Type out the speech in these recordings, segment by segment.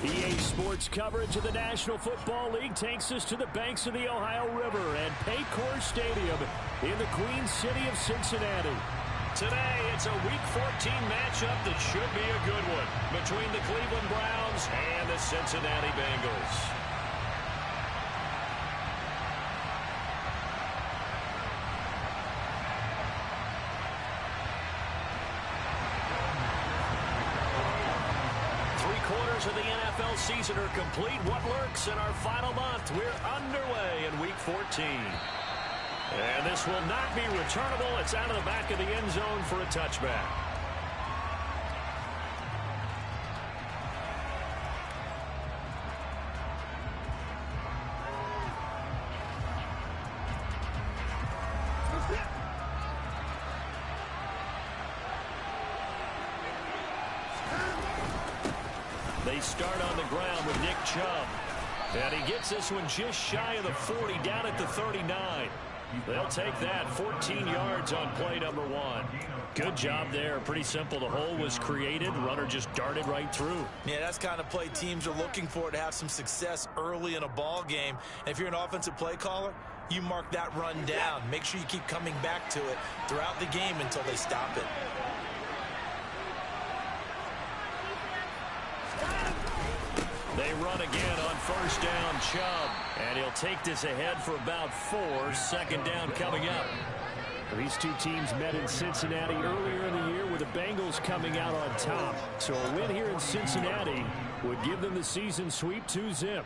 EA Sports coverage of the National Football League takes us to the banks of the Ohio River at Paycor Stadium in the Queen City of Cincinnati. Today, it's a Week 14 matchup that should be a good one between the Cleveland Browns and the Cincinnati Bengals. Of the NFL season are complete. What lurks in our final month? We're underway in Week 14. And this will not be returnable. It's out of the back of the end zone for a touchback. They start on the ground with Nick Chubb. And he gets this one just shy of the 40, down at the 39. They'll take that 14 yards on play number 1. Good job there. Pretty simple. The hole was created. Runner just darted right through. Yeah, that's kind of play teams are looking for to have some success early in a ball game. And if you're an offensive play caller, you mark that run down. Make sure you keep coming back to it throughout the game until they stop it. They run again on first down, Chubb. And he'll take this ahead for about 4. Second down coming up. These two teams met in Cincinnati earlier in the year with the Bengals coming out on top. So a win here in Cincinnati would give them the season sweep 2-zip.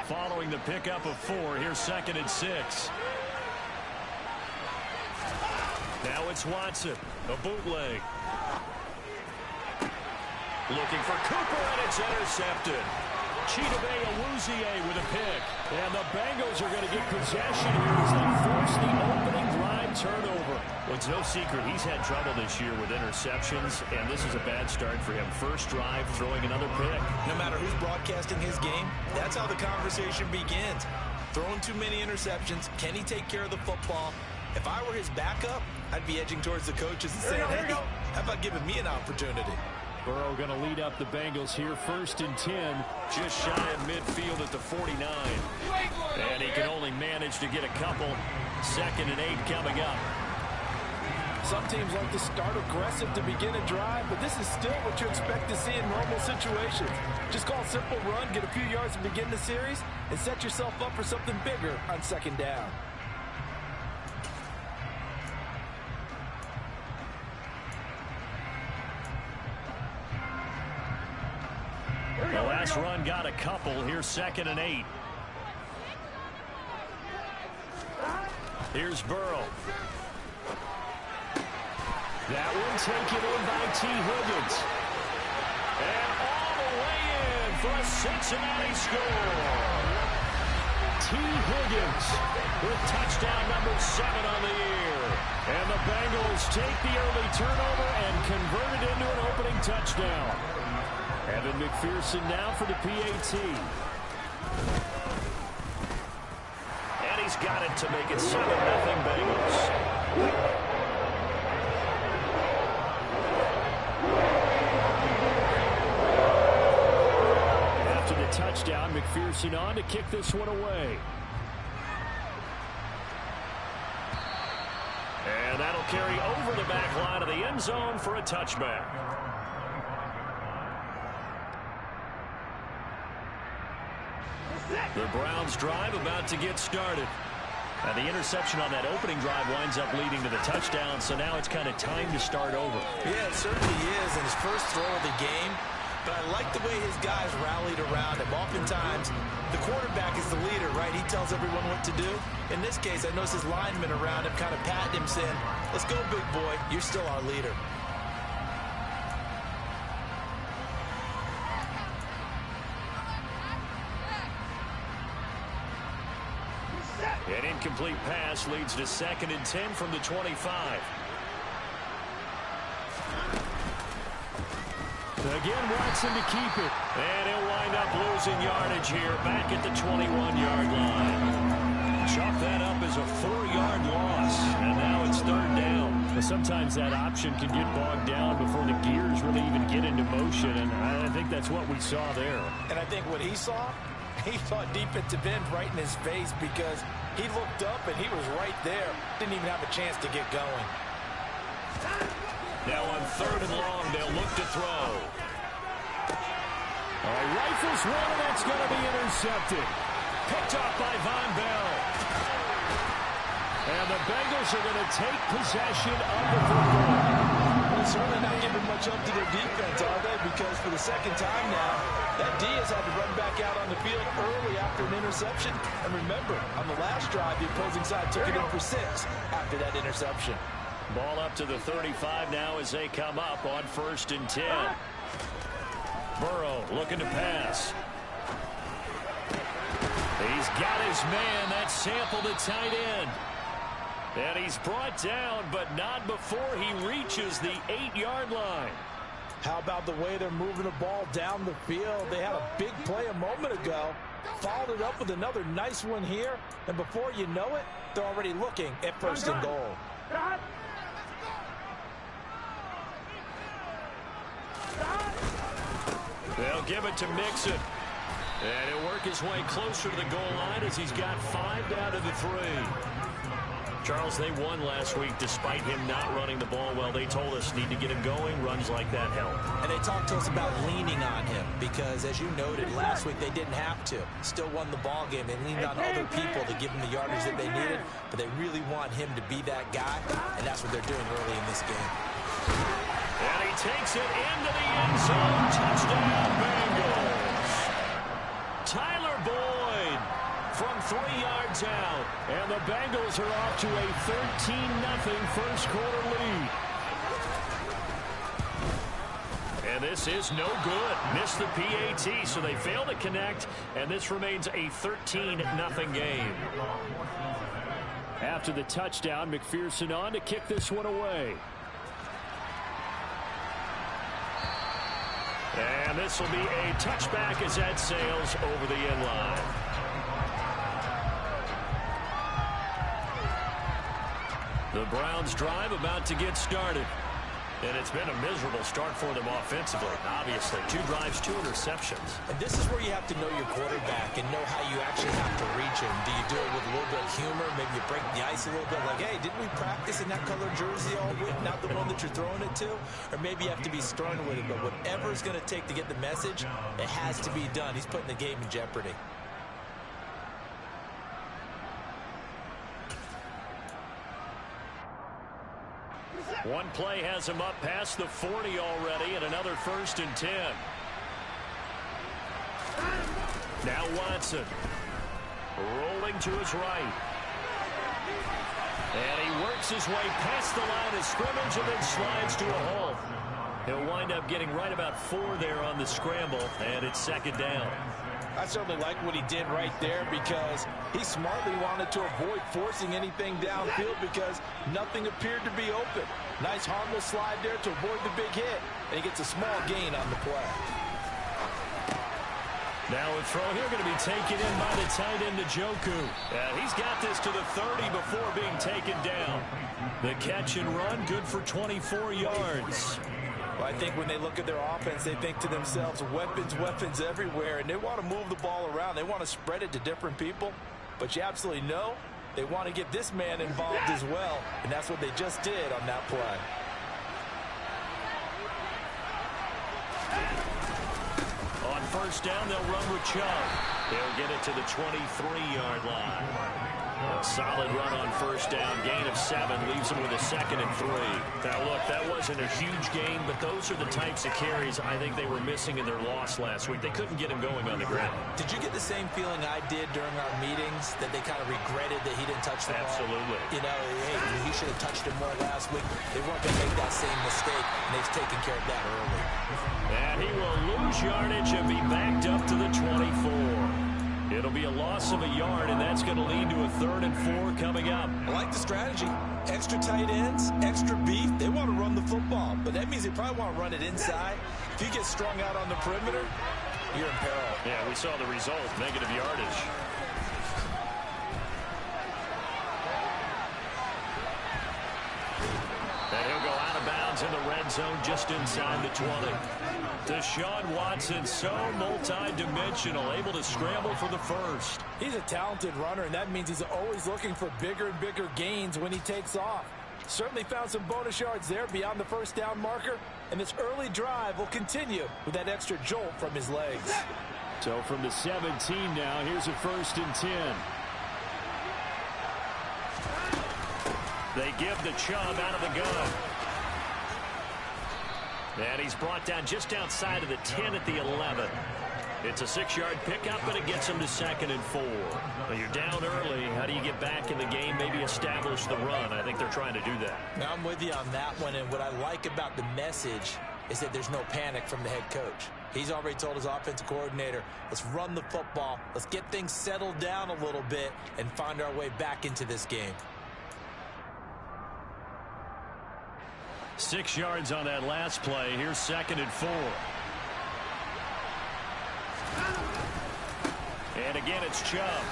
Following the pickup of 4, here's 2nd and 6. Now it's Watson, a bootleg. Looking for Cooper, and it's intercepted. Chidobe Awuzie with a pick. And the Bengals are going to get possession here as they force the opening drive turnover. Well, it's no secret he's had trouble this year with interceptions, and this is a bad start for him. First drive, throwing another pick. No matter who's broadcasting his game, that's how the conversation begins. Throwing too many interceptions. Can he take care of the football? If I were his backup, I'd be edging towards the coaches and saying, hey, how about giving me an opportunity? Burrow going to lead up the Bengals here, 1st and 10, just shy of midfield at the 49. And he can only manage to get a couple. 2nd and 8 coming up. Some teams like to start aggressive to begin a drive, but this is still what you expect to see in normal situations. Just call a simple run, get a few yards to begin the series, and set yourself up for something bigger on 2nd down. The last run got a couple. Here's 2nd and 8. Here's Burrow. That one taken in by T. Higgins. And all the way in for a Cincinnati score. T. Higgins with touchdown number 7 on the year. And the Bengals take the early turnover and convert it into an opening touchdown. Evan McPherson now for the PAT. And he's got it to make it 7-0 Bengals. After the touchdown, McPherson on to kick this one away. And that'll carry over the back line of the end zone for a touchback. The Browns drive about to get started. And the interception on that opening drive winds up leading to the touchdown, so now it's kind of time to start over. Yeah, it certainly is in his first throw of the game. But I like the way his guys rallied around him. Oftentimes, the quarterback is the leader, right? He tells everyone what to do. In this case, I noticed his linemen around him kind of patting him, saying, "Let's go, big boy. You're still our leader." An incomplete pass leads to 2nd and 10 from the 25. Again, Watson to keep it. And he'll wind up losing yardage here back at the 21-yard line. Chalk that up as a 4-yard loss. And now it's 3rd down. But sometimes that option can get bogged down before the gears really even get into motion. And I think that's what we saw there. And I think what he saw defensive end right in his face, because he looked up and he was right there. Didn't even have a chance to get going. Now on 3rd and long, they'll look to throw. Rifles one, and that's going to be intercepted. Picked off by Von Bell. And the Bengals are going to take possession of the football. Well, certainly not giving much up to their defense, are they? Because for the 2nd time now, that D has had to run back out on the field early after an interception. And remember, on the last drive, the opposing side took it in for 6 after that interception. Ball up to the 35 now as they come up on 1st and 10. Burrow looking to pass. He's got his man. That's Sample, the tight end. And he's brought down, but not before he reaches the 8-yard line. How about the way they're moving the ball down the field? They had a big play a moment ago. Followed it up with another nice one here. And before you know it, they're already looking at 1st and goal. They'll give it to Mixon. And he'll work his way closer to the goal line as he's got 5 down to the 3. Charles, they won last week despite him not running the ball well. They told us need to get him going. Runs like that help. And they talked to us about leaning on him because, as you noted, last week they didn't have to. Still won the ball game. They leaned on other people to give them the yardage that they needed, but they really want him to be that guy, and that's what they're doing early in this game. And he takes it into the end zone. Touchdown, Bengals. Tyler Boyd from 3 yards out. And the Bengals are off to a 13-0 first quarter lead. And this is no good. Missed the PAT, so they fail to connect, and this remains a 13-0 game. After the touchdown, McPherson on to kick this one away. And this will be a touchback as that sails over the end line. The Browns drive about to get started. And it's been a miserable start for them offensively, obviously. 2 drives, 2 interceptions. And this is where you have to know your quarterback and know how you actually have to reach him. Do you do it with a little bit of humor? Maybe you break the ice a little bit, like, hey, didn't we practice in that color jersey all week, not the one that you're throwing it to? Or maybe you have to be stern with it. But whatever it's going to take to get the message, it has to be done. He's putting the game in jeopardy. One play has him up past the 40 already, and another 1st and 10. Now Watson rolling to his right. And he works his way past the line of scrimmage and then slides to a halt. He'll wind up getting right about 4 there on the scramble, and it's 2nd down. I certainly like what he did right there because he smartly wanted to avoid forcing anything downfield because nothing appeared to be open. Nice harmless slide there to avoid the big hit, and he gets a small gain on the play. Now a throw here going to be taken in by the tight end, Njoku. He's got this to the 30 before being taken down. The catch and run, good for 24 yards. Well, I think when they look at their offense, they think to themselves, weapons, weapons everywhere, and they want to move the ball around. They want to spread it to different people, but you absolutely know they want to get this man involved as well, and that's what they just did on that play. On 1st down, they'll run with Chubb. They'll get it to the 23-yard line. A solid run on first down. Gain of 7 leaves him with a 2nd and 3. Now, look, that wasn't a huge gain, but those are the types of carries I think they were missing in their loss last week. They couldn't get him going on the ground. Did you get the same feeling I did during our meetings, that they kind of regretted that he didn't touch the ball? Absolutely. You know, hey, he should have touched it more last week. They weren't going to make that same mistake, and they've taken care of that early. And he will lose yardage and be backed up to the 24. It'll be a loss of a yard, and that's going to lead to a 3rd and 4 coming up. I like the strategy. Extra tight ends, extra beef. They want to run the football, but that means they probably want to run it inside. If you get strung out on the perimeter, you're in peril. Yeah, we saw the result, negative yardage. And he'll go out of bounds in the red zone just inside the 20. Deshaun Watson, so multi-dimensional, able to scramble for the first. He's a talented runner, and that means he's always looking for bigger and bigger gains when he takes off. Certainly found some bonus yards there beyond the first down marker, and this early drive will continue with that extra jolt from his legs. So from the 17 now, here's a 1st and 10. They give the Chubb out of the gun. And he's brought down just outside of the 10 at the 11. It's a 6-yard pickup, but it gets him to 2nd and 4. Well, you're down early. How do you get back in the game, maybe establish the run? I think they're trying to do that. Now, I'm with you on that one, and what I like about the message is that there's no panic from the head coach. He's already told his offensive coordinator, let's run the football, let's get things settled down a little bit, and find our way back into this game. 6 yards on that last play. Here's 2nd and 4. And again, it's Chubb.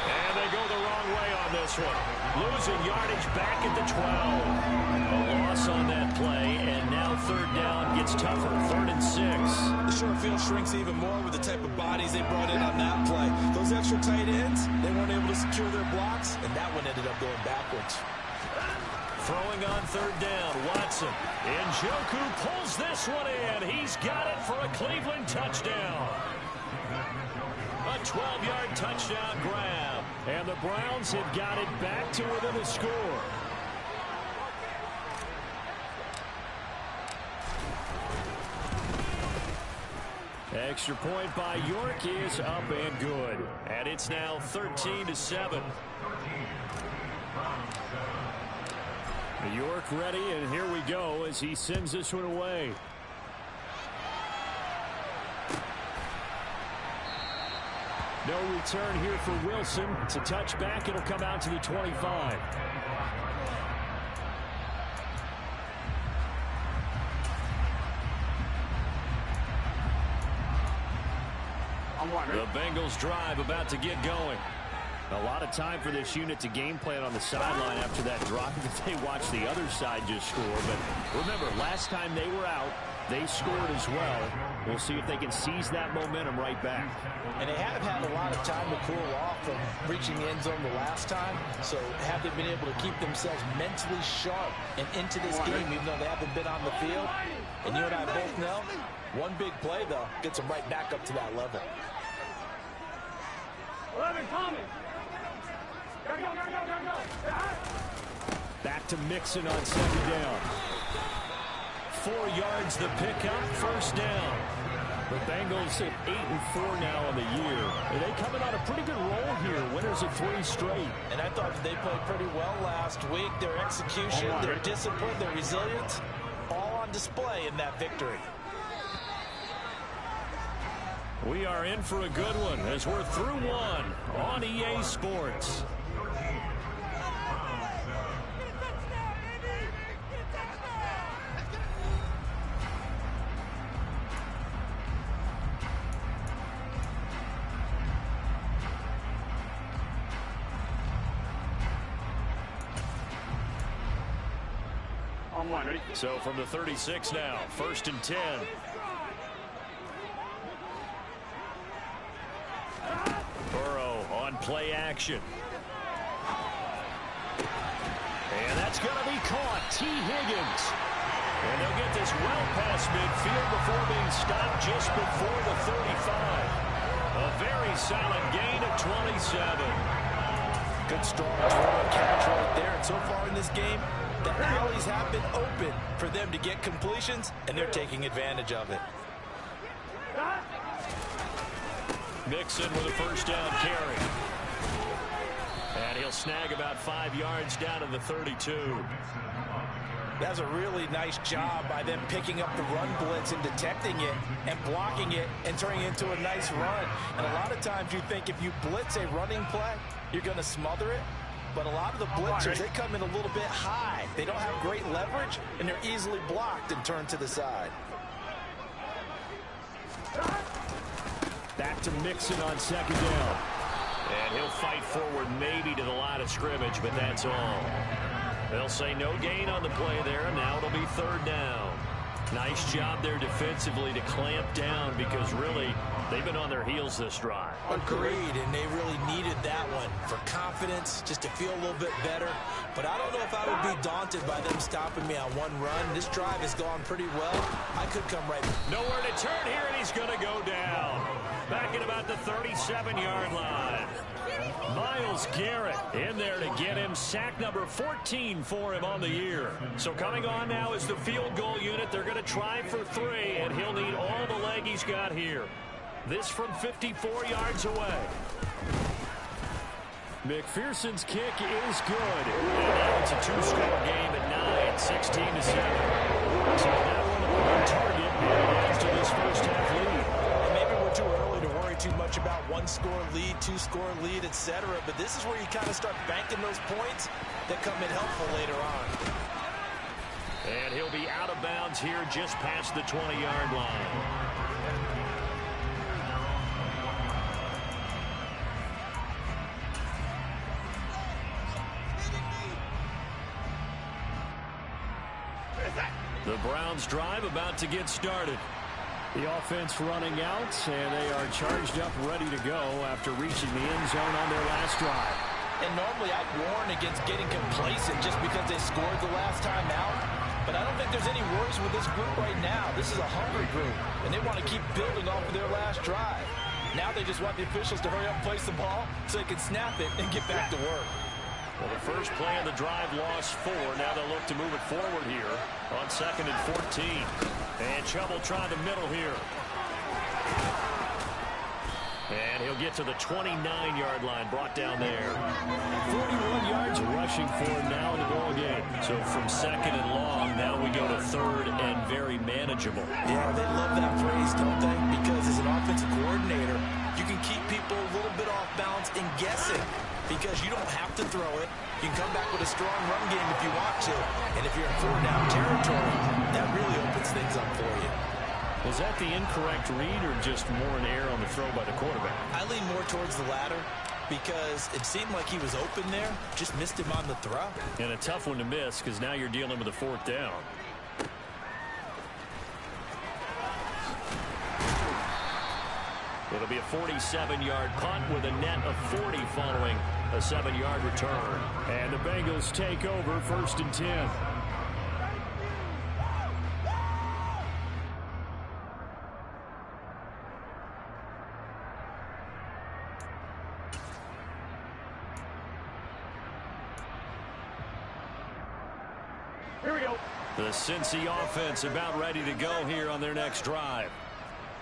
And they go the wrong way on this one. Losing yardage back at the 12. A loss on that play, and now 3rd down gets tougher. 3rd and 6. The short field shrinks even more with the type of bodies they brought in on that play. Those extra tight ends, they weren't able to secure their blocks, and that one ended up going backwards. Throwing on 3rd down, Watson. Njoku pulls this one in. He's got it for a Cleveland touchdown. A 12-yard touchdown grab. And the Browns have got it back to within a score. Extra point by York is up and good. And it's now 13-7. York ready, and here we go as he sends this one away. No return here for Wilson. It's a touchback. It'll come out to the 25. The Bengals drive about to get going. A lot of time for this unit to game plan on the sideline after that drive that they watched the other side just score. But remember, last time they were out, they scored as well. We'll see if they can seize that momentum right back. And they have had a lot of time to cool off from reaching the end zone the last time. So have they been able to keep themselves mentally sharp and into this game, even though they haven't been on the field? And you and I both know, one big play, though, gets them right back up to that level. Back to Mixon on 2nd down. 4 yards the pickup, 1st down. The Bengals at 8-4 now on the year. And they coming on a pretty good roll here. Winners of 3 straight. And I thought they played pretty well last week. Their execution, their discipline, their resilience, all on display in that victory. We are in for a good one as we're through one on EA Sports. So from the 36 now, 1st and 10. Burrow on play action. And that's going to be caught. T. Higgins. And they'll get this well past midfield before being stopped just before the 35. A very solid gain of 27. Good, strong throw and catch right there. And so far in this game, the alleys have been open for them to get completions, and they're taking advantage of it. Mixon with a first down carry. And he'll snag about 5 yards down to the 32. That's a really nice job by them picking up the run blitz and detecting it and blocking it and turning it into a nice run. And a lot of times you think if you blitz a running play, you're going to smother it. But a lot of the blitzers, they come in a little bit high. They don't have great leverage, and they're easily blocked and turned to the side. Back to Mixon on second down. And he'll fight forward maybe to the line of scrimmage, but that's all. They'll say no gain on the play there, and now it'll be third down. Nice job there defensively to clamp down because really they've been on their heels this drive. Agreed, and they really needed that one for confidence, just to feel a little bit better. But I don't know if I would be daunted by them stopping me on one run. This drive has gone pretty well. I could come right. Nowhere to turn here, and he's going to go down. Back at about the 37-yard line. Myles Garrett in there to get him sack number 14 for him on the year. So coming on now is the field goal unit. They're going to try for 3, and he'll need all the leg he's got here. This from 54 yards away. McPherson's kick is good. And now it's a 2-score game at 9, 16-7. So that one on target and adds to this first half lead. And maybe we're too early to worry too much about 1-score lead, 2-score lead, etc. But this is where you kind of start banking those points that come in helpful later on. And he'll be out of bounds here just past the 20-yard line. The Browns drive about to get started. The offense running out, and they are charged up, ready to go after reaching the end zone on their last drive. And normally I'd warn against getting complacent just because they scored the last time out. But I don't think there's any worries with this group right now. This is a hungry group, and they want to keep building off of their last drive. Now they just want the officials to hurry up and place the ball so they can snap it and get back to work. Well, the first play of the drive lost 4. Now they'll look to move it forward here on 2nd and 14. And Chubb will try the middle here. And he'll get to the 29-yard line, brought down there. 41 yards rushing for him now in the ball game. So from 2nd and long, now we go to 3rd and very manageable. Yeah, they love that phrase, don't they? Because as an offensive coordinator, you can keep people a little bit off balance and guessing. Because you don't have to throw it. You can come back with a strong run game if you want to. And if you're in 4-down territory, that really opens things up for you. Was that the incorrect read or just more an error on the throw by the quarterback? I lean more towards the latter because it seemed like he was open there. Just missed him on the throw. And a tough one to miss because now you're dealing with a 4th down. It'll be a 47-yard punt with a net of 40 following a 7-yard return. And the Bengals take over 1st and 10. Here we go. The Cincy offense about ready to go here on their next drive.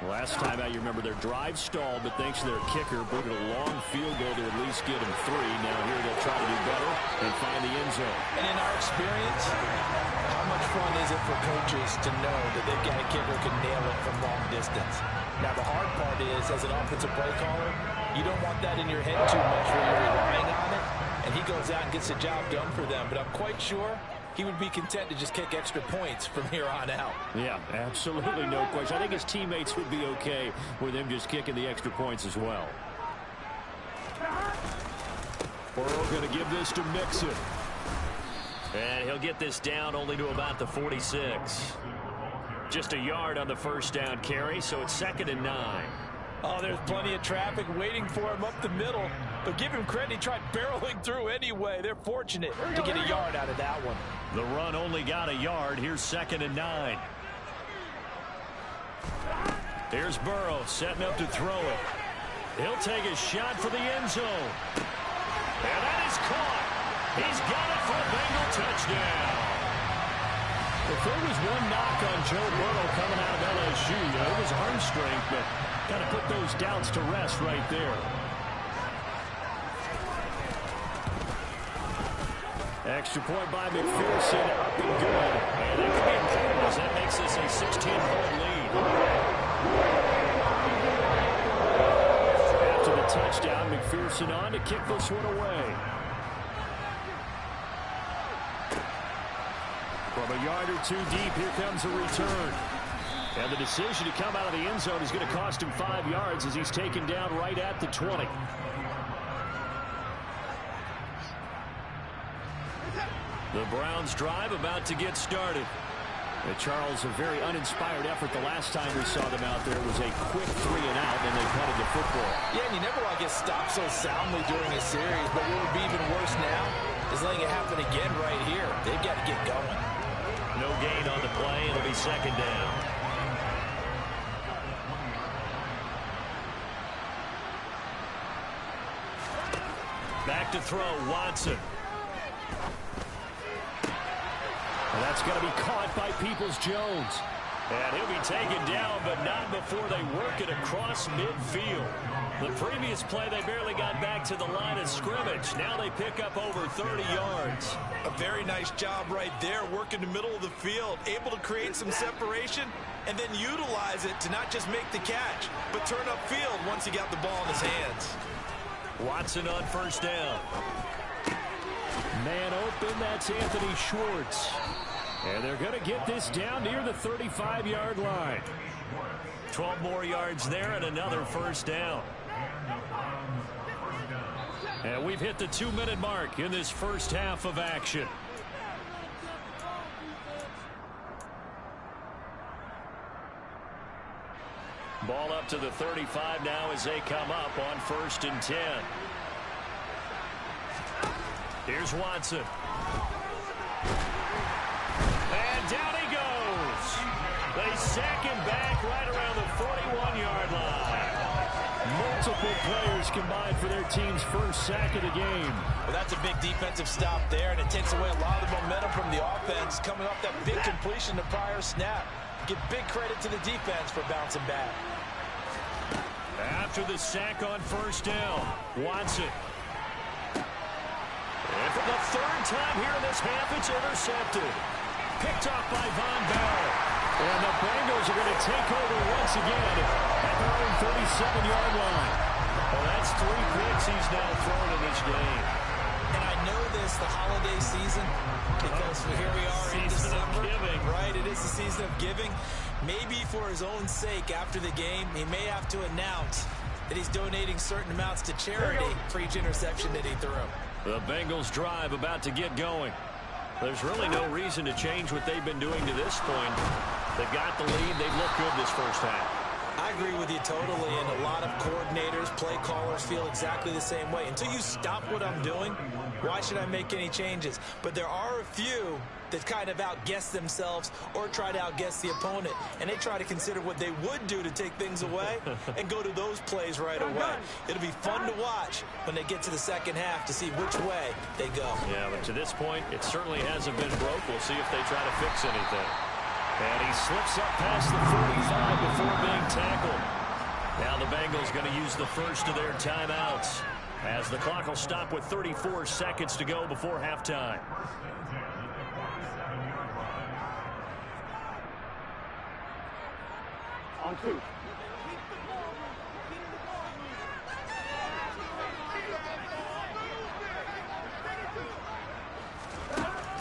Last time out, you remember their drive stalled, but thanks to their kicker, booted a long field goal to at least get them 3. Now here they'll try to do better and find the end zone. And in our experience, how much fun is it for coaches to know that they've got a kicker who can nail it from long distance? Now the hard part is, as an offensive play caller, you don't want that in your head too much where you're relying on it, and he goes out and gets the job done for them. But I'm quite sure he would be content to just kick extra points from here on out. Yeah, absolutely no question. I think his teammates would be okay with him just kicking the extra points as well. Burrow going to give this to Mixon. And he'll get this down only to about the 46. Just a yard on the first down carry, so it's 2nd and 9. Oh, there's plenty of traffic waiting for him up the middle. But give him credit, he tried barreling through anyway. They're fortunate to get a yard out of that one. The run only got a yard. Here's 2nd and 9. Here's Burrow setting up to throw it. He'll take a shot for the end zone. And that is He's got it for a Bengal touchdown. If there was one knock on Joe Burrow coming out of LSU, it was arm strength, but kind of put those doubts to rest right there. Extra point by McPherson, up and good. And that could be important as that makes this a 16-point lead. After the touchdown, McPherson on to kick this one away. From a yard or two deep, here comes a return. And the decision to come out of the end zone is going to cost him 5 yards as he's taken down right at the 20. The Browns drive about to get started. Charles, a very uninspired effort the last time we saw them out there. It was a quick 3 and out, and they punted the football. Yeah, and you never want to get stopped so soundly during a series, but what would be even worse now is letting it happen again right here. They've got to get going. No gain on the play. It'll be second down. Back to throw, Watson. And that's going to be caught by Peoples-Jones. And he'll be taken down, but not before they work it across midfield. The previous play, they barely got back to the line of scrimmage. Now they pick up over 30 yards. A very nice job right there, working the middle of the field, able to create some separation, and then utilize it to not just make the catch, but turn upfield once he got the ball in his hands. Watson on first down. Man open, that's Anthony Schwartz. And they're going to get this down near the 35-yard line. 12 more yards there and another first down. And we've hit the 2-minute mark in this first half of action. Ball up to the 35 now as they come up on 1st and 10. Here's Watson. And down he goes. They sack him back right around the 41-yard line. Multiple players combined for their team's first sack of the game. Well, that's a big defensive stop there, and it takes away a lot of the momentum from the offense coming off that big completion the prior snap. Give big credit to the defense for bouncing back. After the sack on first down, Watson. And for the 3rd time here in this half, it's intercepted. Picked off by Von Bell. And the Bengals are going to take over once again at their own 37-yard line. Well, that's 3 picks he's now thrown in this game. And I know this, the holiday season, because here we are in December. Giving. Right, it is the season of giving. Maybe for his own sake after the game, he may have to announce that he's donating certain amounts to charity for each interception that he threw. The Bengals drive about to get going. There's really no reason to change what they've been doing to this point. They've got the lead. They've looked good this first half. I agree with you totally, and a lot of coordinators, play callers feel exactly the same way. Until you stop what I'm doing, why should I make any changes? But there are a few that kind of outguess themselves or try to outguess the opponent, and they try to consider what they would do to take things away and go to those plays right away. It'll be fun to watch when they get to the second half to see which way they go. Yeah, but to this point, it certainly hasn't been broke. We'll see if they try to fix anything. And he slips up past the 45 before being tackled. Now the Bengals going to use the first of their timeouts as the clock will stop with 34 seconds to go before halftime. On 2.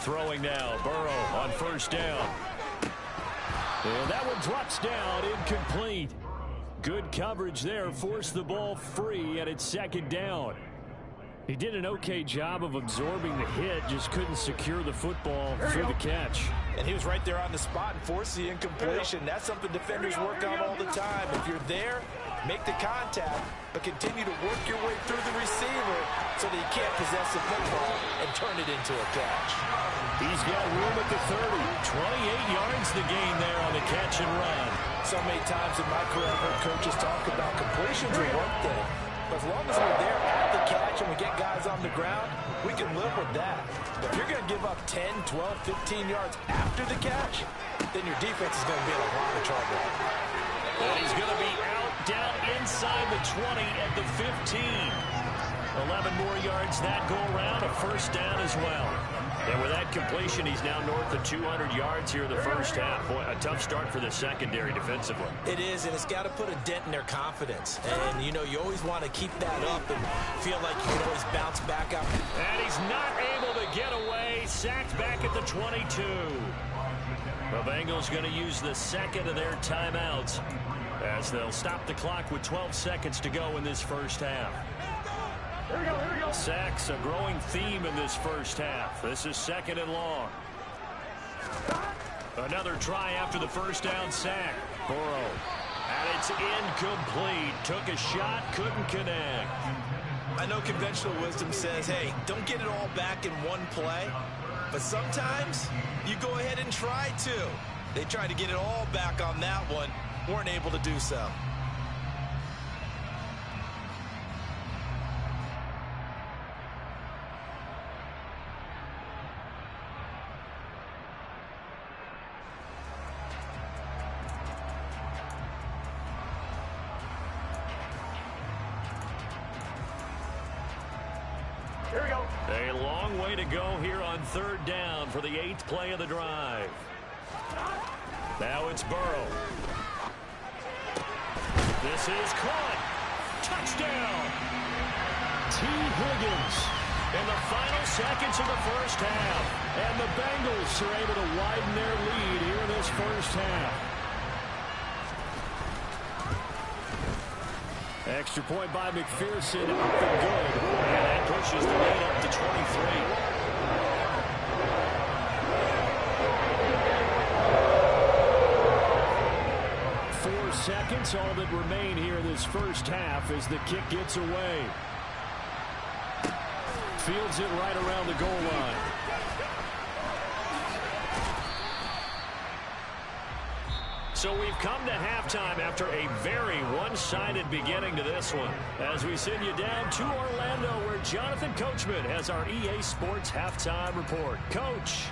Throwing now, Burrow on first down. And that one drops down, incomplete. Good coverage there, forced the ball free, and it's second down. He did an okay job of absorbing the hit, just couldn't secure the football through the catch. And he was right there on the spot and forced the incompletion. That's something defenders work on all the time. If you're there, make the contact, but continue to work your way through the receiver so that you can't possess the football and turn it into a catch. He's got room at the 30. 28 yards the gain there on the catch and run. So many times in my career I've heard coaches talk about completions are one thing, but as long as we're there at the catch and we get guys on the ground, we can live with that. But if you're going to give up 10, 12, 15 yards after the catch, then your defense is going to be in a lot of trouble. And he's going to be out down inside the 20 at the 15. 11 more yards that go around, a first down as well. And with that completion, he's now north of 200 yards here in the first half. Boy, a tough start for the secondary defensively. It is, and it's got to put a dent in their confidence. And, you know, you always want to keep that up and feel like you can always bounce back up. And he's not able to get away. Sacked back at the 22. The Bengals going to use the second of their timeouts as they'll stop the clock with 12 seconds to go in this first half. Here we go, here we go. Sacks, a growing theme in this first half. This is second and long. Another try after the first down sack. Burrow. And it's incomplete. Took a shot, couldn't connect. I know conventional wisdom says, hey, don't get it all back in one play. But sometimes you go ahead and try to. They tried to get it all back on that one. Weren't able to do so. Here we go. A long way to go here on third down for the 8th play of the drive. Now it's Burrow. This is caught. Touchdown. T. Higgins in the final seconds of the first half. And the Bengals are able to widen their lead here in this first half. Extra point by McPherson, up and good. And that pushes the lead up to 23. 4 seconds, all that remain here this first half as the kick gets away. Fields it right around the goal line. So we've come to halftime after a very one-sided beginning to this one. As we send you down to Orlando, where Jonathan Coachman has our EA Sports halftime report. Coach.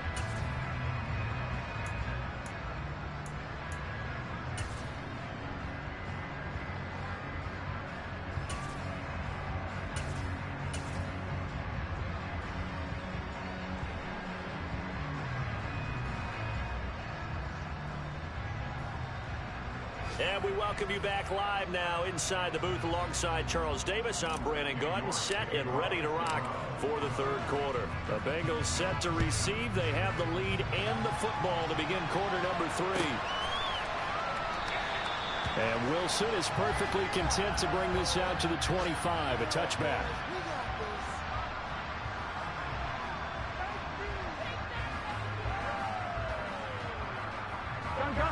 And we welcome you back live now inside the booth alongside Charles Davis. I'm Brandon Gaudin, set and ready to rock for the third quarter. The Bengals set to receive. They have the lead and the football to begin quarter number 3. And Wilson is perfectly content to bring this out to the 25, a touchback.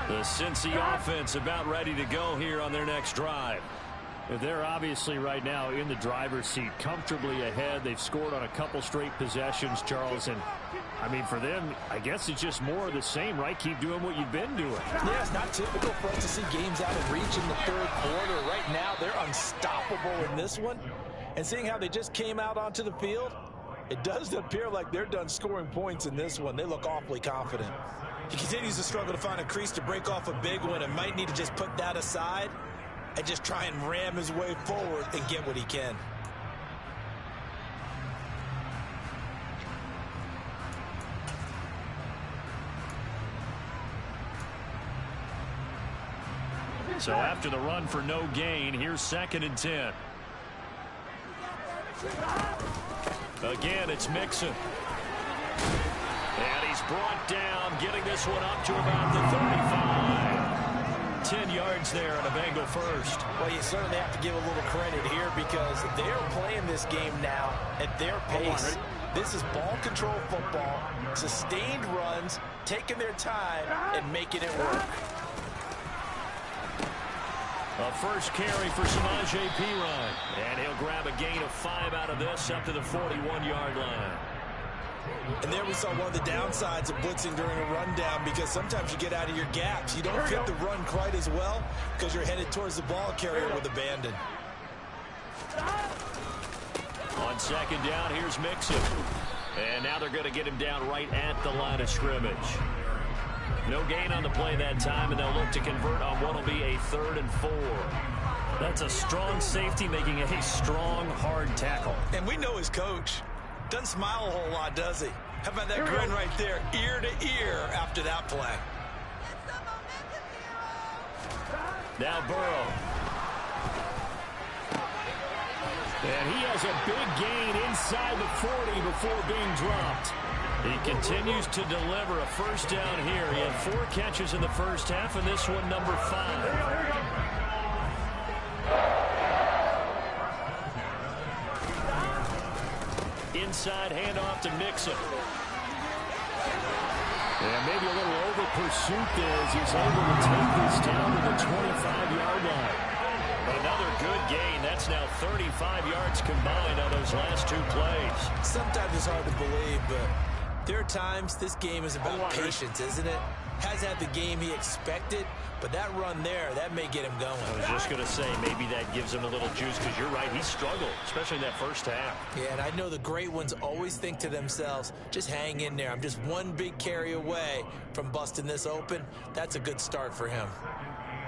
The Cincy offense about ready to go here on their next drive. They're obviously right now in the driver's seat, comfortably ahead. They've scored on a couple straight possessions, Charles. And, I mean, for them, I guess it's just more of the same, right? Keep doing what you've been doing. Yeah, it's not typical for us to see games out of reach in the third quarter. Right now, they're unstoppable in this one. And seeing how they just came out onto the field, it does appear like they're done scoring points in this one. They look awfully confident. He continues to struggle to find a crease to break off a big one and might need to just put that aside and just try and ram his way forward and get what he can. So after the run for no gain, here's 2nd and 10. Again, it's Mixon. And he's brought down, getting this one up to about the 35. 10 yards there on a Bengal first. Well, you certainly have to give a little credit here because they're playing this game now at their pace. This is ball control football, sustained runs, taking their time and making it work. A first carry for Samaje Perine. And he'll grab a gain of 5 out of this up to the 41-yard line. And there we saw one of the downsides of blitzing during a rundown because sometimes you get out of your gaps. You don't fit the run quite as well because you're headed towards the ball carrier with abandon. second down. Here's Mixon. And now they're going to get him down right at the line of scrimmage. No gain on the play that time, and they'll look to convert on what will be a 3rd and 4. That's a strong safety making a strong, hard tackle. And we know his coach. Doesn't smile a whole lot, does he? How about that grin right there, ear to ear after that play? Now Burrow. And he has a big gain inside the 40 before being dropped. He continues to deliver a first down here. He had 4 catches in the first half, and this one number 5. Inside handoff to Mixon. And maybe a little over pursuit there as he's able to take this down to the 25-yard line. Another good gain. That's now 35 yards combined on those last 2 plays. Sometimes it's hard to believe, but there are times this game is about patience, isn't it? Hasn't had the game he expected, but that run there, that may get him going. I was just going to say, maybe that gives him a little juice, because you're right, he struggled, especially in that first half. Yeah, and I know the great ones always think to themselves, just hang in there. I'm just one big carry away from busting this open. That's a good start for him.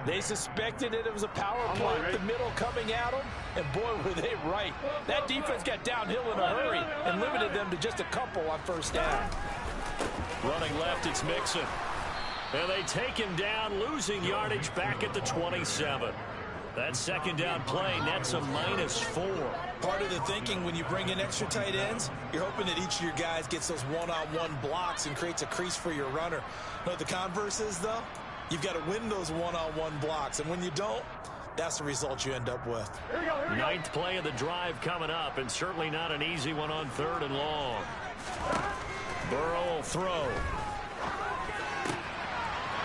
They suspected it was a power play, the middle coming at them, and boy, were they right. That defense got downhill in a hurry and limited them to just a couple on first down. Running left, it's Mixon. And they take him down, losing yardage back at the 27. That second down play nets a -4. Part of the thinking when you bring in extra tight ends, you're hoping that each of your guys gets those one-on-one blocks and creates a crease for your runner. You know what the converse is, though? You've got to win those one-on-one blocks, and when you don't, that's the result you end up with. 9th play of the drive coming up, and certainly not an easy one on 3rd and long. Burrow will throw.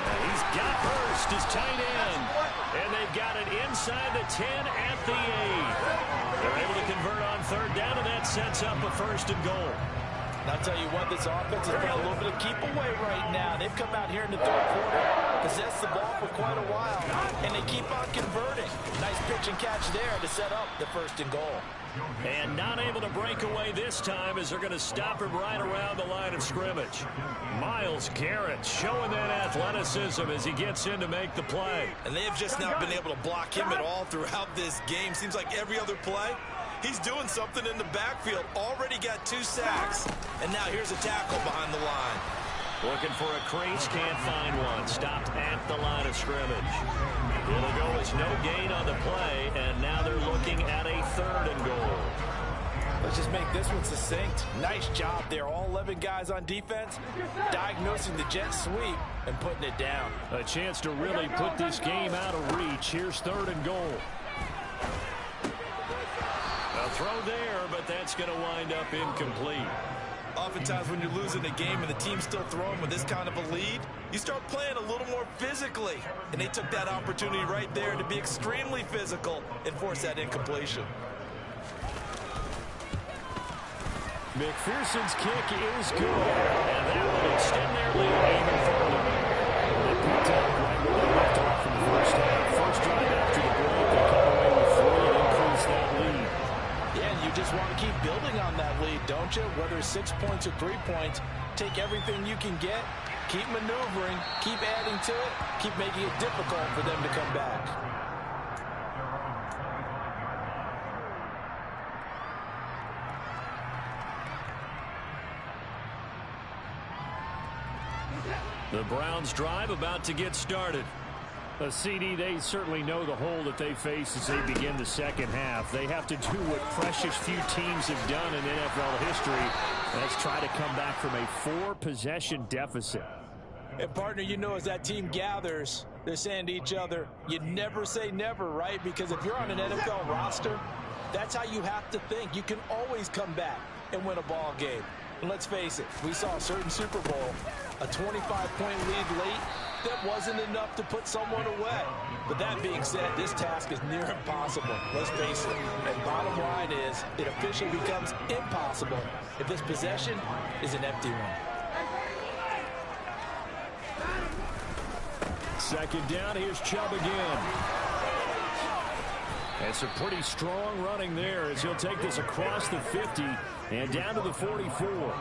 And he's got Hurst, his tight end. And they've got it inside the 10 at the 8. They're able to convert on 3rd down, and that sets up a 1st and goal. And I'll tell you what, this offense has got a little bit of keep away right now. They've come out here in the 3rd quarter, possessed the ball for quite a while, and they keep on converting. Nice pitch and catch there to set up the 1st and goal. And not able to break away this time as they're going to stop him right around the line of scrimmage. Myles Garrett showing that athleticism as he gets in to make the play. And they have just not been able to block him at all throughout this game. Seems like every other play, he's doing something in the backfield. Already got 2 sacks. And now here's a tackle behind the line. Looking for a crease, can't find one. Stopped at the line of scrimmage. It'll go as no gain on the play, and now they're looking at a 3rd and goal. Let's just make this one succinct. Nice job there. All 11 guys on defense diagnosing the jet sweep and putting it down. A chance to really put this game out of reach. Here's 3rd and goal. A throw there, but that's going to wind up incomplete. Oftentimes when you're losing a game and the team's still throwing with this kind of a lead, you start playing a little more physically. And they took that opportunity right there to be extremely physical and force that incompletion. McPherson's kick is good. And that will extend their lead even further. They picked up right where they left off in the first half. First drive after the break, they come away with 3 and increase that lead. Yeah, and you just want to keep building on that lead, don't you? Whether it's 6 points or 3 points, take everything you can get, keep maneuvering, keep adding to it, keep making it difficult for them to come back. The Browns drive about to get started. A CD, they certainly know the hole that they face as they begin the second half. They have to do what precious few teams have done in NFL history. That's try to come back from a 4-possession deficit. And partner, you know, as that team gathers, they're saying to each other, you never say never, right? Because if you're on an NFL roster, that's how you have to think. You can always come back and win a ball game. And let's face it, we saw a certain Super Bowl, a 25-point lead late. That wasn't enough to put someone away. But that being said, this task is near impossible. Let's face it. And bottom line is, it officially becomes impossible if this possession is an empty one. Second down, here's Chubb again. And some pretty strong running there as he'll take this across the 50 and down to the 44.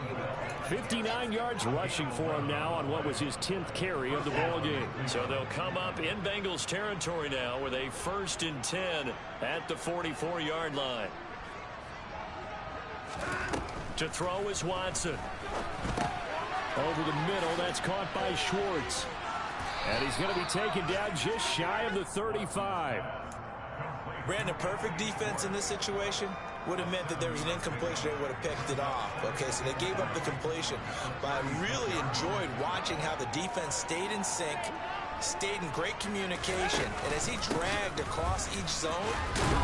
59 yards rushing for him now on what was his 10th carry of the ball game. So they'll come up in Bengals territory now with a 1st and 10 at the 44-yard line. To throw is Watson. Over the middle, that's caught by Schwartz. And he's going to be taken down just shy of the 35. Brandon, perfect defense in this situation would have meant that there was an incompletion. They would have picked it off. Okay, so they gave up the completion. But I really enjoyed watching how the defense stayed in sync, stayed in great communication. And as he dragged across each zone,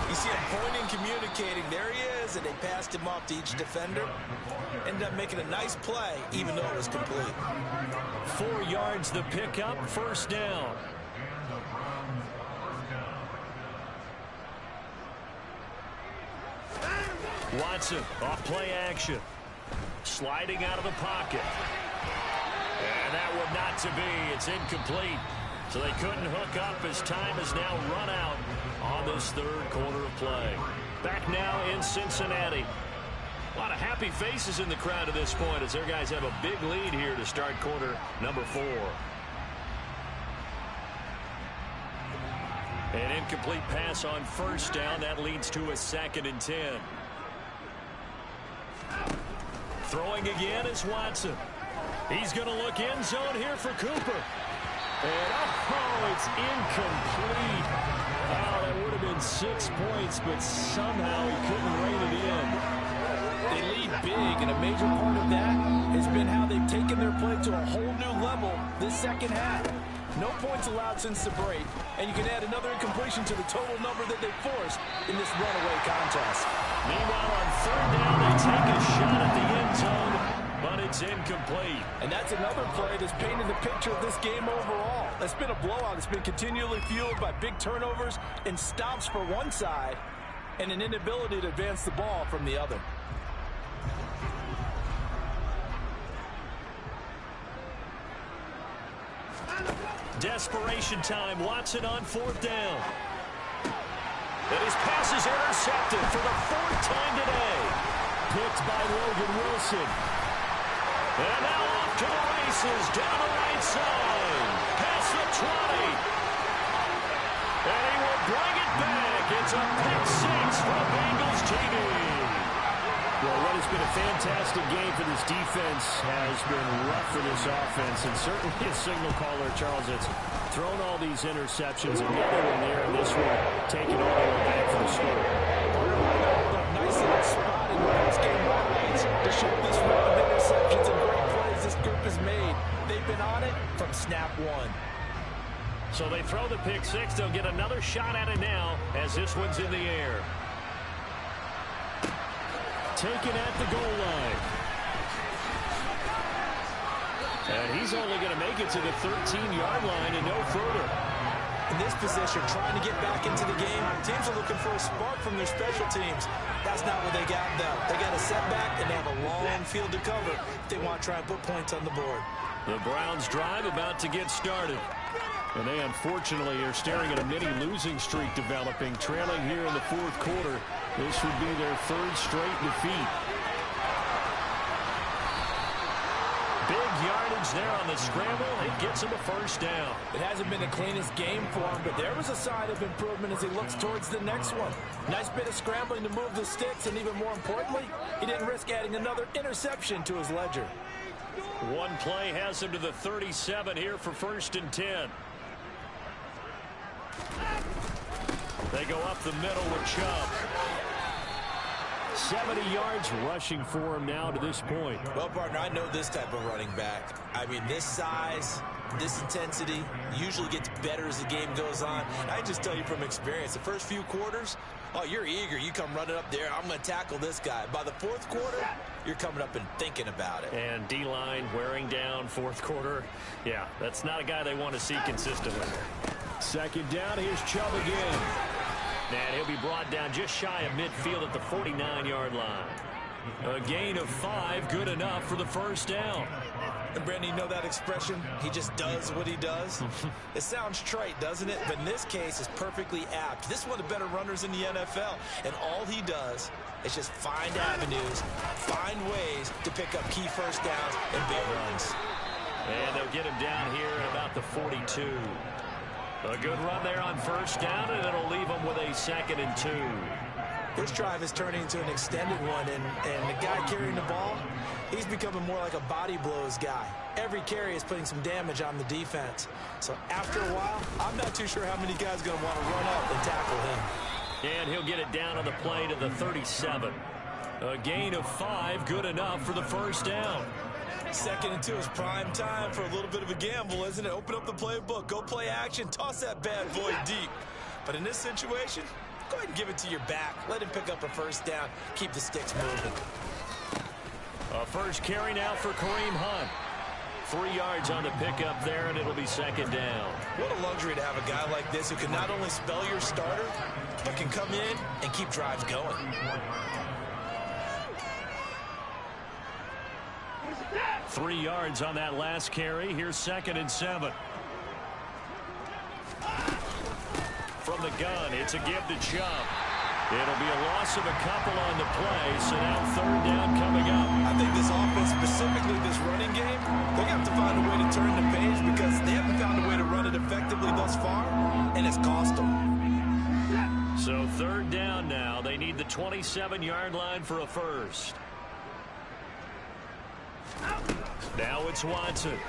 you see him pointing, communicating. There he is, and they passed him off to each defender. Ended up making a nice play, even though it was complete. 4 yards the pickup, 1st down. Watson off play action. Sliding out of the pocket. And that one not to be. It's incomplete. So they couldn't hook up as time has now run out on this 3rd quarter of play. Back now in Cincinnati. A lot of happy faces in the crowd at this point as their guys have a big lead here to start quarter number 4. An incomplete pass on 1st down. That leads to a 2nd and 10. Throwing again is Watson. He's going to look end zone here for Cooper. And it's incomplete. Oh, that would have been 6 points, but somehow he couldn't rein it in. They lead big, and a major part of that has been how they've taken their play to a whole new level this second half. No points allowed since the break, and you can add another incompletion to the total number that they forced in this runaway contest. Meanwhile, on 3rd down, they take a shot at the end zone, but it's incomplete. And that's another play that's painted the picture of this game overall. That's been a blowout. It's been continually fueled by big turnovers and stops for one side and an inability to advance the ball from the other. Desperation time. Watson on 4th down. And his pass is intercepted for the 4th time today. Picked by Logan Wilson. And now off to the races down the right side. Past the 20. And he will bring it back. It's a pick 6 for the Bengals TV. Well, what has been a fantastic game for this defense has been rough for this offense, and certainly a signal caller, Charles, that's thrown all these interceptions. Another one there, and this one taking all the way back for the score. Nice little spot in the post-game highlights to show this run of interceptions and great plays this group has made. They've been on it from snap 1. So they throw the pick 6. They'll get another shot at it now as this one's in the air. Taken at the goal line. And he's only going to make it to the 13-yard line and no further. In this position, trying to get back into the game, teams are looking for a spark from their special teams. That's not what they got, though. They got a setback, and they have a long field to cover if they want to try and put points on the board. The Browns drive about to get started. And they unfortunately are staring at a mini losing streak developing, trailing here in the 4th quarter. This would be their 3rd straight defeat. Big yardage there on the scramble. It gets him a 1st down. It hasn't been the cleanest game for him, but there was a sign of improvement as he looks towards the next one. Nice bit of scrambling to move the sticks, and even more importantly, he didn't risk adding another interception to his ledger. One play has him to the 37 here for 1st and 10. They go up the middle with Chubb. 70 yards rushing for him now to this point. Well, partner, I know this type of running back. I mean, this size, this intensity usually gets better as the game goes on. I just tell you from experience, the first few quarters, oh, you're eager. You come running up there. I'm going to tackle this guy. By the 4th quarter, you're coming up and thinking about it. And D-line wearing down 4th quarter. Yeah, that's not a guy they want to see consistently. 2nd down, here's Chubb again. And he'll be brought down just shy of midfield at the 49-yard line. A gain of 5, good enough for the 1st down. And Brandon, you know that expression? He just does what he does. It sounds trite, doesn't it? But in this case, it's perfectly apt. This is one of the better runners in the NFL. And all he does is just find avenues, find ways to pick up key first downs and big runs. And they'll get him down here at about the 42. A good run there on first down, and it'll leave him with a 2nd and 2. This drive is turning into an extended one, and the guy carrying the ball, he's becoming more like a body blows guy. Every carry is putting some damage on the defense. So after a while, I'm not too sure how many guys are going to want to run up and tackle him. And he'll get it down on the play to the 37. A gain of 5, good enough for the first down. 2nd and 2 is prime time for a little bit of a gamble, isn't it? Open up the playbook, go play action, toss that bad boy deep. But in this situation, go ahead and give it to your back. Let him pick up a first down. Keep the sticks moving. A first carry now for Kareem Hunt. 3 yards on the pickup there, and it'll be 2nd down. What a luxury to have a guy like this who can not only spell your starter, but can come in and keep drives going. Three yards on that last carry. Here's 2nd and 7. From the gun, it's a give to Chubb. It'll be a loss of a couple on the play, so now 3rd down coming up. I think this offense, specifically this running game, they're going to have to find a way to turn the page because they haven't found a way to run it effectively thus far, and it's cost them. So 3rd down now. They need the 27-yard line for a first. Now it's Watson. And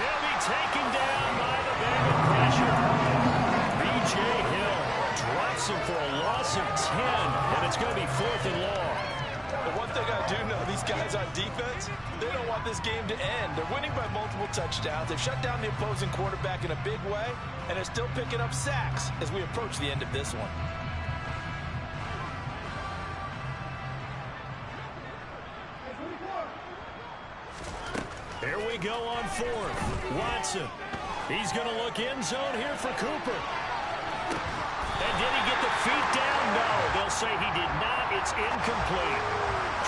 he'll be taken down by the Bengals pressure. B.J. Hill drops him for a loss of 10, and it's going to be 4th and long. But one thing I do know, these guys on defense, they don't want this game to end. They're winning by multiple touchdowns. They've shut down the opposing quarterback in a big way, and they're still picking up sacks as we approach the end of this one. Here we go on 4th. Watson. He's going to look end zone here for Cooper. And did he get the feet down? No. They'll say he did not. It's incomplete.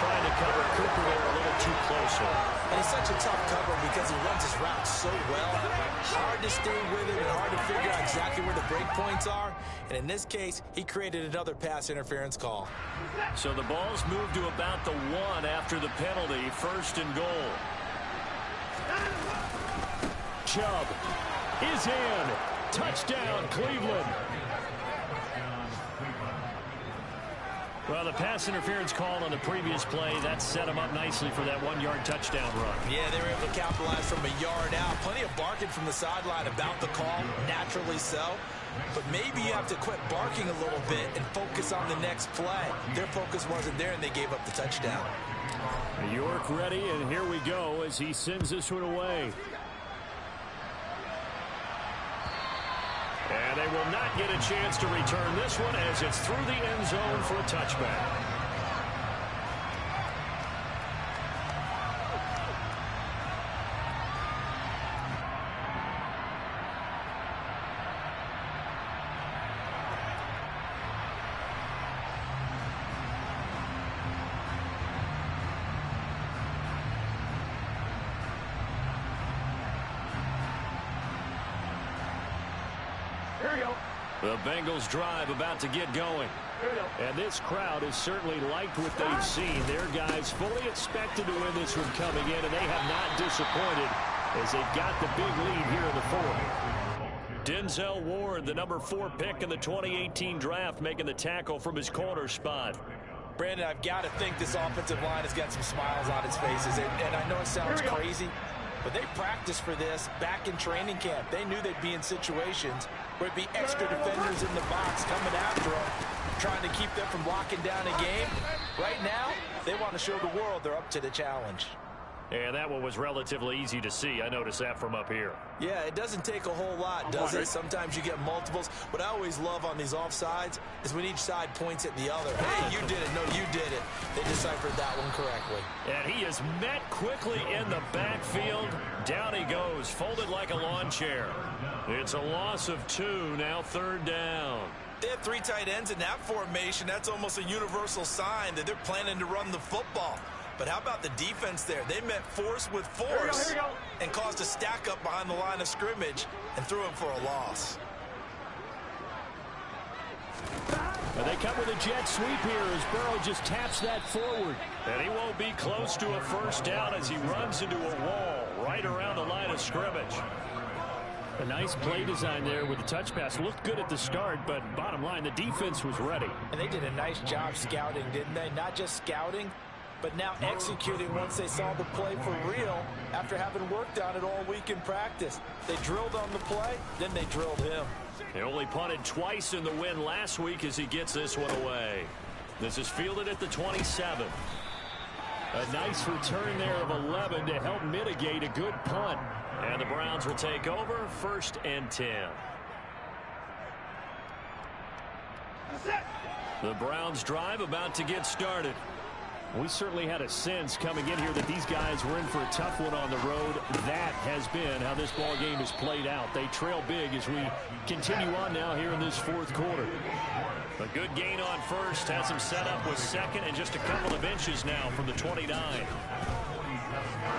Trying to cover Cooper there a little too close. And he's such a tough cover because he runs his route so well. Hard to stay with him and hard to figure out exactly where the break points are. And in this case, he created another pass interference call. So the ball's moved to about the 1 after the penalty. 1st and goal. Chubb is in. Touchdown, Cleveland. Well, the pass interference call on the previous play, that set him up nicely for that 1-yard touchdown run. Yeah, they were able to capitalize from a yard out. Plenty of barking from the sideline about the call, naturally so. But maybe you have to quit barking a little bit and focus on the next play. Their focus wasn't there, and they gave up the touchdown. York ready, and here we go as he sends this one away. And they will not get a chance to return this one as it's through the end zone for a touchback. The Bengals drive about to get going. And this crowd has certainly liked what they've seen. Their guys fully expected to win this one coming in, and they have not disappointed as they've got the big lead here in the 4th. Denzel Ward, the number 4 pick in the 2018 draft, making the tackle from his corner spot. Brandon, I've got to think this offensive line has got some smiles on its faces. And I know it sounds crazy, but they practiced for this back in training camp. They knew they'd be in situations where it'd be extra defenders in the box coming after them, trying to keep them from locking down a game. Right now, they want to show the world they're up to the challenge. And that one was relatively easy to see. I noticed that from up here. Yeah, it doesn't take a whole lot, does it? Sometimes you get multiples. What I always love on these offsides is when each side points at the other. Hey, you did it. No, you did it. They deciphered that one correctly. And he is met quickly in the backfield. Down he goes, folded like a lawn chair. It's a loss of 2, now 3rd down. They have 3 tight ends in that formation. That's almost a universal sign that they're planning to run the football. But how about the defense there? They met force with force and caused a stack up behind the line of scrimmage and threw him for a loss. And they come with a jet sweep here as Burrow just taps that forward. And he won't be close to a first down as he runs into a wall right around the line of scrimmage. A nice play design there with the touch pass. Looked good at the start, but bottom line, the defense was ready. And they did a nice job scouting, didn't they? Not just scouting, but now executing once they saw the play for real after having worked on it all week in practice. They drilled on the play, then they drilled him. He only punted twice in the win last week as he gets this one away. This is fielded at the 27. A nice return there of 11 to help mitigate a good punt. And the Browns will take over 1st and 10. The Browns drive about to get started. We certainly had a sense coming in here that these guys were in for a tough one on the road. That has been how this ball game has played out. They trail big as we continue on now here in this 4th quarter. A good gain on first has him set up with second and just a couple of inches now from the 29.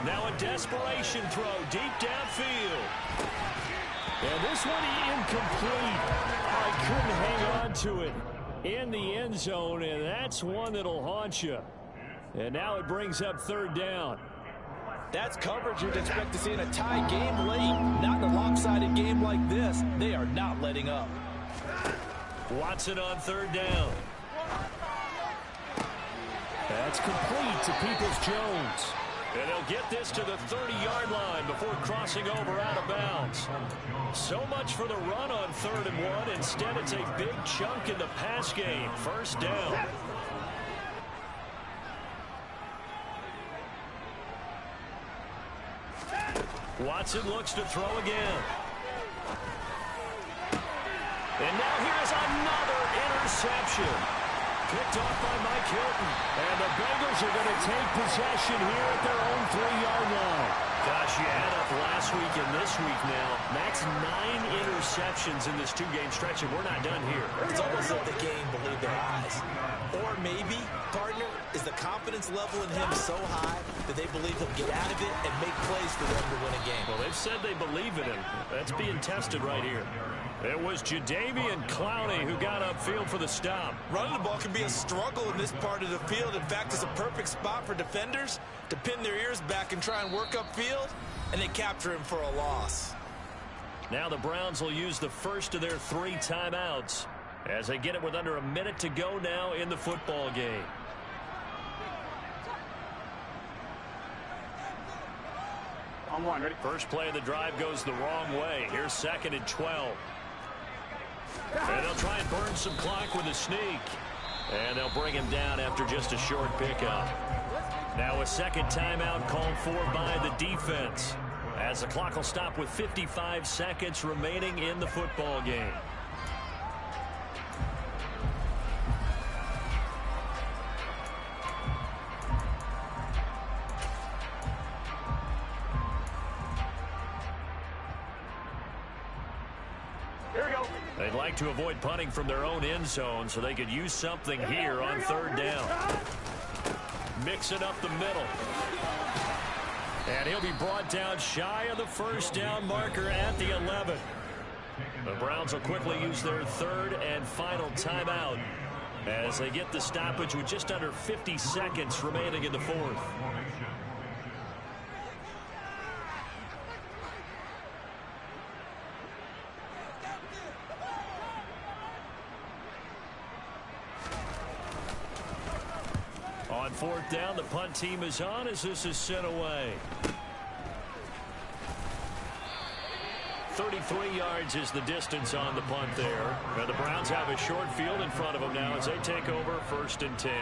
Now a desperation throw deep downfield. And this one incomplete. I couldn't hang on to it in the end zone, and that's one that'll haunt you. And now it brings up 3rd down. That's coverage you'd expect to see in a tie game late. Not in a lopsided game like this. They are not letting up. Watson on 3rd down. That's complete to Peoples-Jones. And they'll get this to the 30-yard line before crossing over out of bounds. So much for the run on 3rd and 1. Instead, it's a big chunk in the pass game. 1st down. Watson looks to throw again. And now here's another interception. Picked off by Mike Hilton. And the Bengals are going to take possession here at their own 3-yard line. Gosh, you add up last week and this week now. That's 9 interceptions in this 2-game stretch, and we're not done here. It's almost like the game believed their eyes. Or maybe, partner, is the confidence level in him so high that they believe he'll get out of it and make plays for them to win a game. Well, they've said they believe in him. That's being tested right here. It was Jadeveon Clowney who got upfield for the stop. Running the ball can be a struggle in this part of the field. In fact, it's a perfect spot for defenders to pin their ears back and try and work upfield, and they capture him for a loss. Now the Browns will use the first of their 3 timeouts as they get it with under a minute to go now in the football game. On 1, ready? First play of the drive goes the wrong way. Here's 2nd and 12. And they'll try and burn some clock with a sneak. And they'll bring him down after just a short pickup. Now a 2nd timeout called for by the defense, as the clock will stop with 55 seconds remaining in the football game. They'd like to avoid punting from their own end zone so they could use something here on 3rd down. Mixing up the middle. And he'll be brought down shy of the 1st down marker at the 11. The Browns will quickly use their 3rd and final timeout as they get the stoppage with just under 50 seconds remaining in the 4th. On 4th down, the punt team is on as this is sent away. 33 yards is the distance on the punt there. And the Browns have a short field in front of them now as they take over 1st and 10.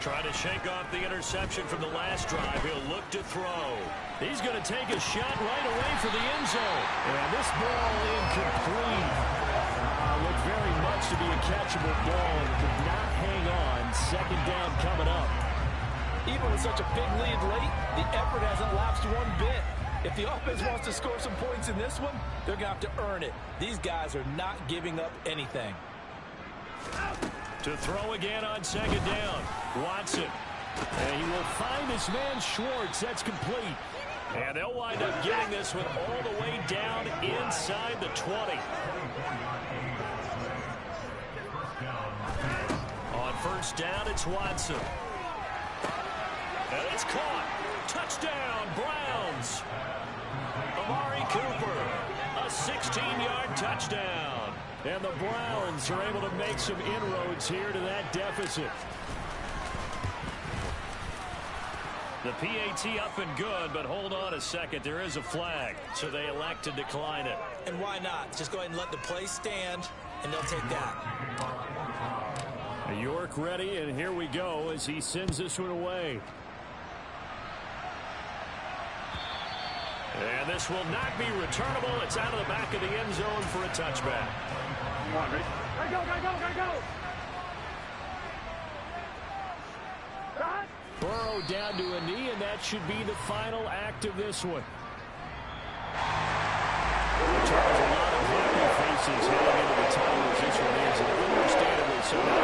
Trying to shake off the interception from the last drive. He'll look to throw. He's going to take a shot right away for the end zone. And this ball incomplete. Looked very much to be a catchable ball and could not hang on. 2nd down coming up. Even with such a big lead late, the effort hasn't lapsed one bit. If the offense wants to score some points in this one, they're going to have to earn it. These guys are not giving up anything. To throw again on second down. Watson. And he will find his man Schwartz. That's complete. And they'll wind up getting this one all the way down inside the 20. On first down, it's Watson. And it's caught. Touchdown, Browns. Amari Cooper, a 16-yard touchdown. And the Browns are able to make some inroads here to that deficit. The PAT up and good, but hold on a second. There is a flag, so they elect to decline it. And why not? Just go ahead and let the play stand, and they'll take that. York ready, and here we go as he sends this one away. And this will not be returnable. It's out of the back of the end zone for a touchback. Come on, ready? Gotta go, gotta go, gotta go! Burrow down to a knee, and that should be the final act of this one. Charles, a lot of happy faces heading into the time as this one ends, and understandably so.